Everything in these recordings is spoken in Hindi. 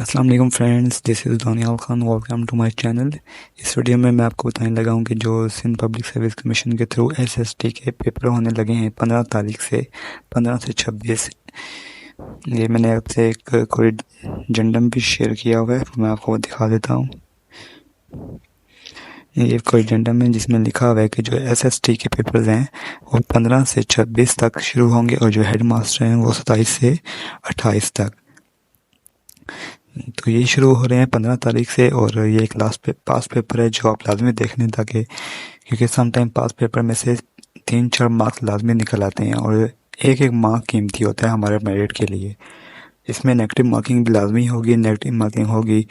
अस्सलाम वालेकुम friends, this is Daniyal Khan. Welcome to my channel. इस वीडियो में मैं आपको बताने लगा हूँ कि जो सिंध पब्लिक सर्विस कमीशन के थ्रू एसएसटी के पेपर होने लगे हैं 15 तारीख से 15 से 26। ये मैंने आपसे एक कोई जंडम भी शेयर किया हुआ है, मैं आपको दिखा देता हूँ। ये कोई जंडम है जिसमें लिखा हुआ है कि जो एसएसटी के पेपर्स हैं वो 15 से 26 तक शुरू होंगे और जो हेड मास्टर हैं वो 27 से 28 तक। तो ये शुरू हो रहे हैं 15 तारीख से और ये एक पास पेपर है जो आप लाजमी देख लें, ताकि क्योंकि सम टाइम पास पेपर में से 3-4 मार्क्स लाजमी निकल आते हैं और एक एक मार्क कीमती होता है हमारे मेरिट के लिए। इसमें नेगेटिव मार्किंग भी लाजमी होगी। नेगेटिव मार्किंग होगी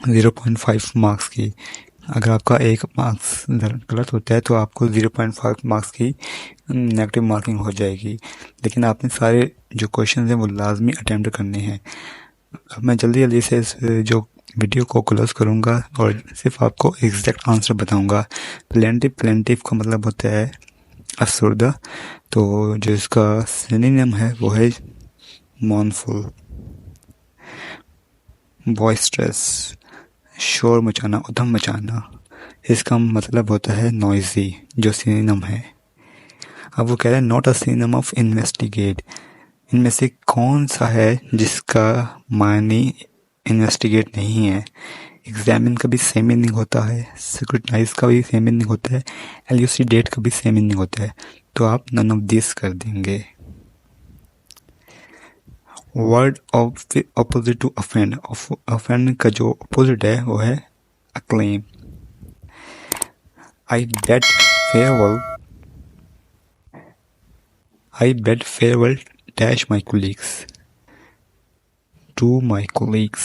0.5 मार्क्स की। अगर आपका एक मार्क्स गलत होता है तो आपको 0.5 मार्क्स की नेगेटिव मार्किंग हो जाएगी, लेकिन आपने सारे जो क्वेश्चन हैं वो लाजमी अटेम्प्ट करने हैं। अब मैं जल्दी जल्दी से इस जो वीडियो को क्लोज करूँगा और सिर्फ आपको एग्जैक्ट आंसर बताऊँगा। प्लेंटिव का मतलब होता है अफसरदा, तो जो इसका सिनोनिम है वो है मॉर्नफुल, बॉइस्ट्रस, शोर मचाना, उधम मचाना। इसका मतलब होता है नॉइजी, जो सिनोनिम है। अब वो कह रहे हैं not a synonym of investigate. इनमें से कौन सा है जिसका मायने इन्वेस्टिगेट नहीं है? एग्जामिन का भी सेम मीनिंग होता है, स्क्रूटनाइज का भी सेम मीनिंग होता है, एल्यूसिडेट का भी सेम मीनिंग होता है, तो आप नन ऑफ दिस कर देंगे। Word of opposite to offend, offend का जो अपोजिट है वो है acclaim. I bade farewell, I bade farewell dash my colleagues, to my colleagues.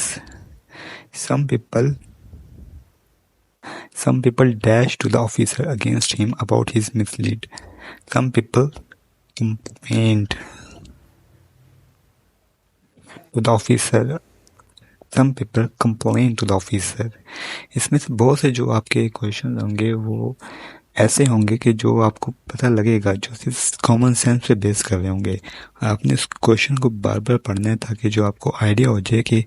Some people dash to the officer against him about his mislead. Some people complained to the officer. Some people complain to the officer. इसमें से बहुत से जो आपके क्वेश्चन होंगे वो ऐसे होंगे कि जो आपको पता लगेगा, जो सिर्फ कॉमन सेंस पे बेस कर रहे होंगे। आपने इस क्वेश्चन को बार बार पढ़ना है ताकि जो आपको आइडिया हो जाए कि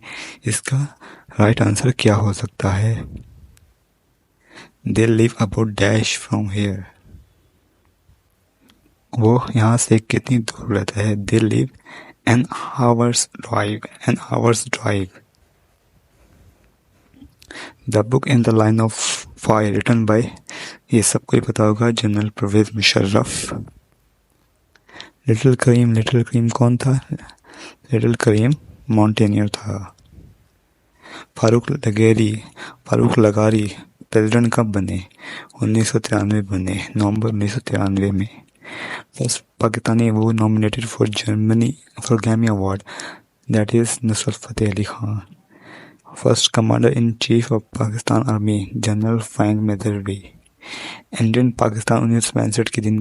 इसका राइट आंसर क्या हो सकता है। They live about dash from here, वो यहाँ से कितनी दूर रहता है? They live an hour's drive. The book in the line of fire written by, ये सबको ही पता होगा, जनरल परवेज मुशर्रफ। लिटिल करीम कौन था? लिटिल करीम माउंटेनियर था। फारूक लगारी प्रेसिडेंट कब बने? 1993 बने, नवंबर 1993 में। फर्स्ट पाकिस्तानी वो nominated for Grammy award, that is Nusrat Fateh Ali Khan. First commander in chief of Pakistan army, general Frank Messervy. Indian Pakistan 1965 के दिन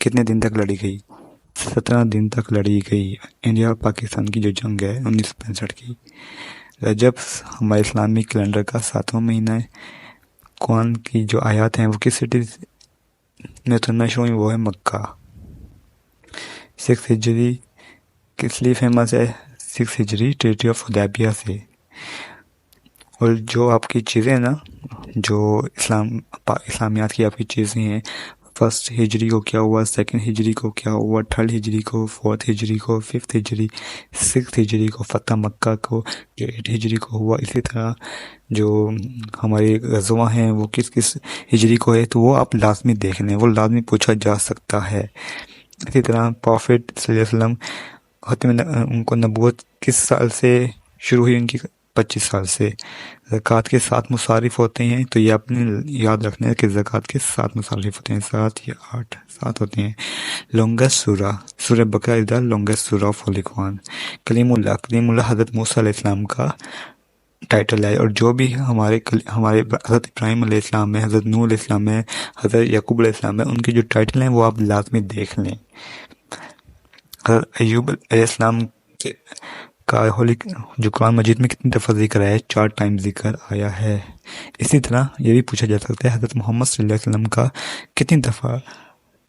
कितने दिन तक लड़ी गई? 17 दिन तक लड़ी गई। इंडिया और पाकिस्तान की जो जंग है 1965 की। रजब हमारे इस्लामिक कैलेंडर का 7वां महीना है। कुरान की जो आयत हैं वो किस सिटी में उतरना शुरू हुई? वो है मक्का। 6 हिजरी किस लिए फेमस है? 6 हिजरी ट्रीटी ऑफ हुदैबिया से। और जो आपकी चीज़ें ना, जो इस्लामियात की आपकी चीज़ें हैं, फर्स्ट हिजरी को क्या हुआ, सेकंड हिजरी को क्या हुआ, थर्ड हिजरी को, फोर्थ हिजरी को, फिफ्थ हिजरी, सिक्स्थ हिजरी को, फतह मक्का को, 8 हिजरी को हुआ। इसी तरह जो हमारे गज़वा हैं वो किस किस हिजरी को है, तो वो आप लाजमी देख लें, वो लाजमी पूछा जा सकता है। इसी तरह प्रॉफिट सल्लल्लाहु अलैहि वसल्लम उनको नबूवत किस साल से शुरू हुई? उनकी 25 साल से। ज़कात के 7 मुसारिफ होते हैं, तो ये आपने याद रखना है कि ज़कात के 7 मुसारिफ होते हैं, 7 या 8 7 होते हैं। लॉन्गेस्ट सूरह बकरा इज द लॉन्गेस्ट सूरह ऑफ होली कुरान। कलीमुल्लाह हज़रत मूसा अलैहिस्सलाम का टाइटल है। और जो भी हमारे हज़रत इब्राहीम अलैहिस्सलाम है, हज़रत नूह अलैहिस्सलाम है, हज़रत याकूब अलैहिस्सलाम है, उनके जो टाइटल हैं वो आप लाजमी देख लें। हज़रत अय्यूब अलैहिस्सलाम का होली जो कुरान मजीद में कितनी दफ़ा जिक्र है? 4 टाइम जिक्र आया है। इसी तरह ये भी पूछा जा सकता है हज़रत मोहम्मद सल्लल्लाहु अलैहि वसल्लम का कितनी दफ़ा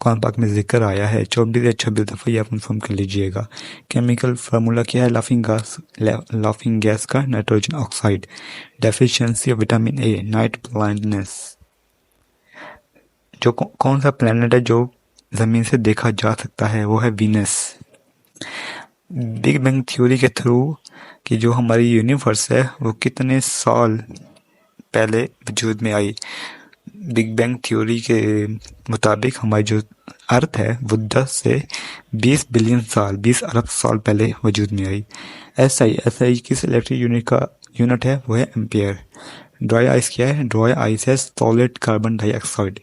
कुरान पाक में जिक्र आया है 24 या 26 दफ़ा ये आप कन्फर्म कर लीजिएगा। केमिकल फार्मूला क्या है लाफिंग गैस का? Nitrogen oxide. Deficiency of vitamin A, night blindness. जो कौन सा प्लेनेट है जो ज़मीन से देखा जा सकता है? वो है वीनस। बिग बैंग थ्योरी के थ्रू कि जो हमारी यूनिवर्स है वो कितने साल पहले वजूद में आई। बिग बैंग थ्योरी के मुताबिक हमारी जो अर्थ है वो 10 से 20 बिलियन साल, 20 अरब साल पहले वजूद में आई। एसआई किस इलेक्ट्रिक यूनिट है? वो है एम्पियर। ड्राई आइस क्या है? ड्राई आइस है सॉलिड कार्बन डाइऑक्साइड।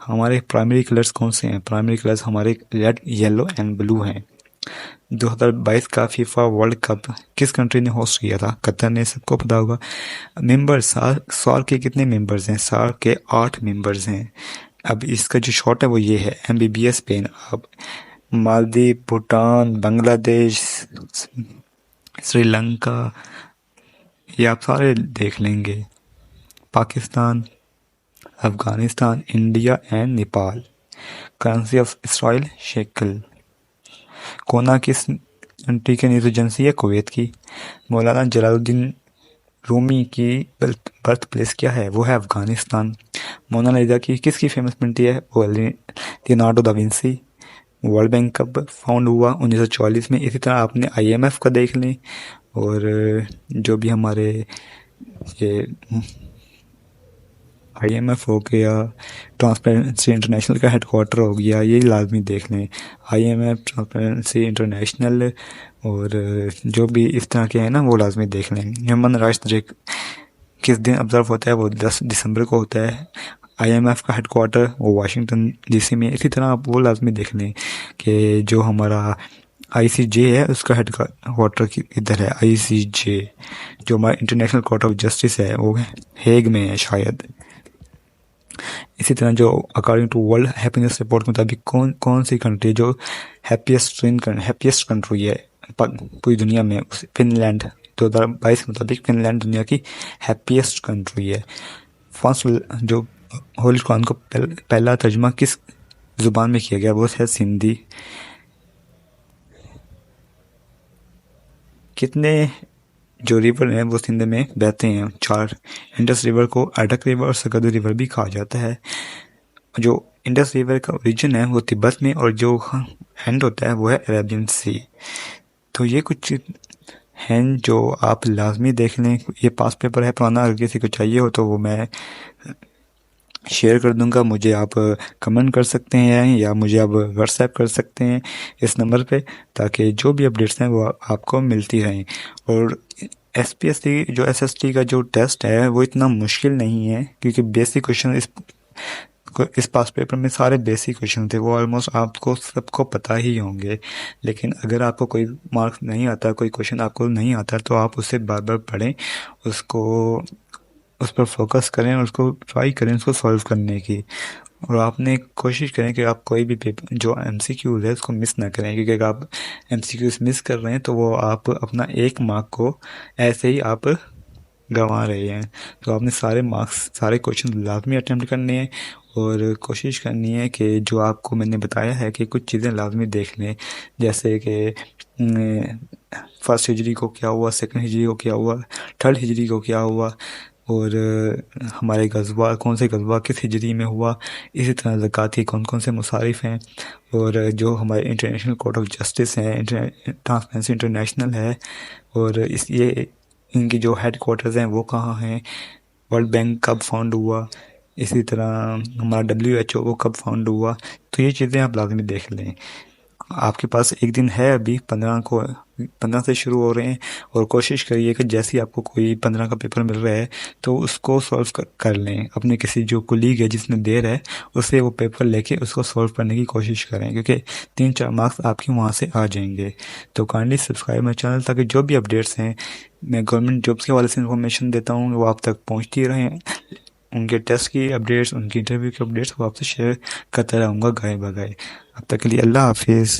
हमारे प्राइमरी कलर्स कौन से हैं? प्राइमरी कलर्स हमारे रेड, येलो एंड ब्लू हैं। 2022 का फीफा वर्ल्ड कप किस कंट्री ने होस्ट किया था? कतर ने। सबको पता होगा। मेंबर सार्क के कितने मेंबर्स हैं? सार्क के 8 मेंबर्स हैं। अब इसका जो शॉर्ट है वो ये है MBBS पेन। अब मालदीव, भूटान, बांग्लादेश, श्रीलंका, ये आप सारे देख लेंगे। Pakistan, Afghanistan, India and Nepal. Currency of Israel shackle. कोना किस कंट्री की न्यूज़ एजेंसी है? कुवैत की। मौलाना जलालुद्दीन रूमी की बर्थ प्लेस क्या है? वो है अफगानिस्तान। मोनालिसा की किसकी फेमस पेंटिंग है? वो Leonardo da Vinci. World bank कब फाउंड हुआ? 1944 में। इसी तरह आपने IMF का देख लें, और जो भी हमारे ये IMF हो गया, ट्रांसपेरेंसी इंटरनेशनल का हेडक्वार्टर हो गया, ये लाजमी देख लें। IMF, ट्रांसपेरेंसी इंटरनेशनल और जो भी इस तरह के हैं ना, वो लाजमी देख लें। ह्यूमन राइट्स डे किस दिन ऑब्जर्व होता है? वो 10 दिसंबर को होता है। IMF का हेडक्वार्टर वो वाशिंगटन DC में। इसी तरह आप वो लाजमी देख लें कि जो हमारा ICJ है उसका हेडक्वार्टर इधर है। ICJ जो हमारा इंटरनेशनल कोर्ट ऑफ जस्टिस है वो हेग में है शायद। इसी तरह जो according to world happiness report के मुताबिक कौन सी कंट्री जो हैप्पीएस्ट कंट्री है पूरी दुनिया में? फिनलैंड। 2022 के मुताबिक फिनलैंड दुनिया की हैप्पीएस्ट कंट्री है। फर्स्ट जो होली कुरान को पहला तर्जुमा किस जुबान में किया गया? वो है सिंधी। कितने जो रिवर हैं वो सिंध में बहते हैं? 4। इंडस रिवर को अडक रिवर और सकदू रिवर भी कहा जाता है। जो इंडस रिवर का ओरिजिन है वो तिब्बत में, और जो एंड होता है वो है अरेबियन सी। तो ये कुछ हैं जो आप लाजमी देख लें। ये पास पेपर है पुराना, अगर किसी को चाहिए हो तो वो मैं शेयर कर दूंगा। मुझे आप कमेंट कर सकते हैं या मुझे आप व्हाट्सएप कर सकते हैं इस नंबर पे, ताकि जो भी अपडेट्स हैं वो आपको मिलती रहें। और SPSC जो SST का जो टेस्ट है वो इतना मुश्किल नहीं है, क्योंकि बेसिक क्वेश्चन इस पास पेपर में सारे बेसिक क्वेश्चन थे, वो ऑलमोस्ट आपको सबको पता ही होंगे। लेकिन अगर आपको कोई मार्क्स नहीं आता, कोई क्वेश्चन आपको नहीं आता, तो आप उससे बार बार पढ़ें, उस पर फोकस करें, उसको ट्राई करें उसको सॉल्व करने की। और आपने कोशिश करें कि आप कोई भी पेपर जो MCQs है उसको मिस ना करें, क्योंकि अगर आप MCQs मिस कर रहे हैं तो वो आप अपना 1 मार्क को ऐसे ही आप गंवा रहे हैं। तो आपने सारे मार्क्स, सारे क्वेश्चन लाजमी अटैम्प्ट करने हैं, और कोशिश करनी है कि जो आपको मैंने बताया है कि कुछ चीज़ें लाजमी देख लें, जैसे कि फर्स्ट हिजरी को क्या हुआ, सेकंड हिजरी को क्या हुआ, थर्ड हिजरी को क्या हुआ, और हमारे गज़वा कौन से गज़वा किस हिजरी में हुआ। इसी तरह ज़कात के कौन कौन से मुसारिफ हैं, और जो हमारे इंटरनेशनल कोर्ट ऑफ जस्टिस हैं, ट्रांसपेरेंसी इंटरनेशनल है, और ये इनकी जो हेड क्वार्टर्स हैं वो कहाँ हैं, वर्ल्ड बैंक कब फाउंड हुआ, इसी तरह हमारा WHO वो कब फाउंड हुआ। तो ये चीज़ें आप लाजमी देख लें। आपके पास एक दिन है, अभी 15 से शुरू हो रहे हैं, और कोशिश करिए कि जैसे ही आपको कोई 15 का पेपर मिल रहा है तो उसको सॉल्व कर लें। अपने किसी जो कुलीग है जिसने देर है उससे वो पेपर लेके उसको सॉल्व करने की कोशिश करें, क्योंकि 3-4 मार्क्स आपके वहाँ से आ जाएंगे। तो काइंडली सब्सक्राइब माई चैनल, ताकि जो भी अपडेट्स हैं मैं गवर्नमेंट जॉब्स के हवाले से इन्फॉर्मेशन देता हूँ वो आप तक पहुँचती रहें। उनके टेस्ट की अपडेट्स, उनकी इंटरव्यू की अपडेट्स वो आपसे शेयर करता रहूँगा गाए बगाए। अब तक के लिए अल्लाह हाफिज़।